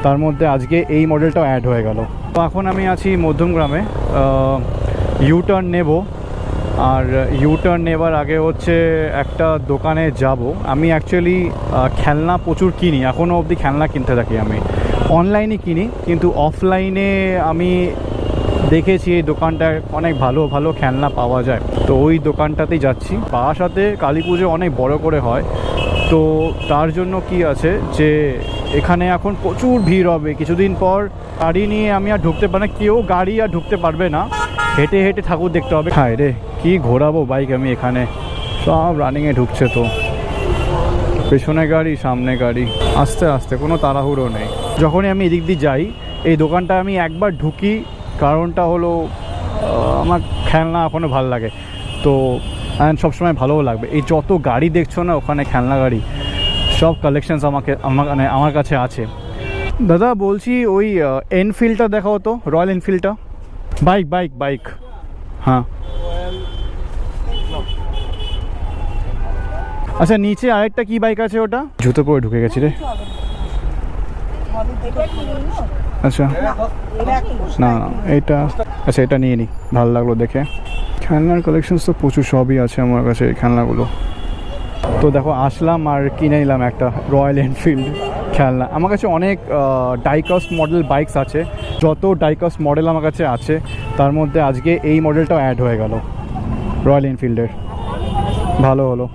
তার মধ্যে আজকে এই মডেলটাও অ্যাড হয়ে গেল। তো এখন আমি আছি মধ্যমগ্রামে, ইউটার্ন নেব। আর ইউটার্ন নেবার আগে হচ্ছে একটা দোকানে যাব। আমি অ্যাকচুয়ালি খেলনা প্রচুর কিনি, এখনও অবধি খেলনা কিনতে থাকি। আমি অনলাইনে কিনি, কিন্তু অফলাইনে আমি দেখেছি এই দোকানটায় অনেক ভালো ভালো খেলনা পাওয়া যায়। তো ওই দোকানটাতেই যাচ্ছি। বারাসাতে কালী পুজো অনেক বড় করে হয়, তো তার জন্য কি আছে যে এখানে এখন প্রচুর ভিড় হবে। কিছুদিন পর গাড়ি নিয়ে আমি আর ঢুকতে পারি না, কেউ গাড়ি আর ঢুকতে পারবে না, হেঁটে হেঁটে ঠাকুর দেখতে হবে। হায় রে, কি ঘোরাবো বাইক আমি এখানে, সব রানিংয়ে ঢুকছে। তো পেছনে গাড়ি, সামনে গাড়ি, আস্তে আস্তে, কোনো তাড়াহুড়ো নেই। যখনই আমি এদিক দিয়ে যাই এই দোকানটা আমি একবার ঢুকি, কারণটা হলো আমার খেলনা এখনও ভালো লাগে, তো সবসময় ভালোও লাগবে। এই যত গাড়ি দেখছো না ওখানে, খেলনা গাড়ি, সব কালেকশানস আমার কাছে আছে। দাদা বলছি ওই এনফিল্ডটা দেখাও তো, রয়্যাল এনফিল্ডটা। বাইক বাইক বাইক, হ্যাঁ। আচ্ছা, নিচে আরেকটা কি বাইক আছে ওটা? জুতো পরে ঢুকে গেছি রে। আচ্ছা না না, এইটা, আচ্ছা এটা নিয়ে নিই, ভালো লাগলো দেখে। খেলনার কালেকশন তো প্রচুর, সবই আছে আমার কাছে এই খেলনাগুলো। তো দেখো আসলাম আর কিনে নিলাম একটা রয়্যাল এনফিল্ড খেলনা। আমার কাছে অনেক ডাইকাস্ট মডেল বাইকস আছে, যত ডাইকাস্ট মডেল আমার কাছে আছে তার মধ্যে আজকে এই মডেলটাও অ্যাড হয়ে গেল রয়্যাল এনফিল্ডের। ভালো হলো।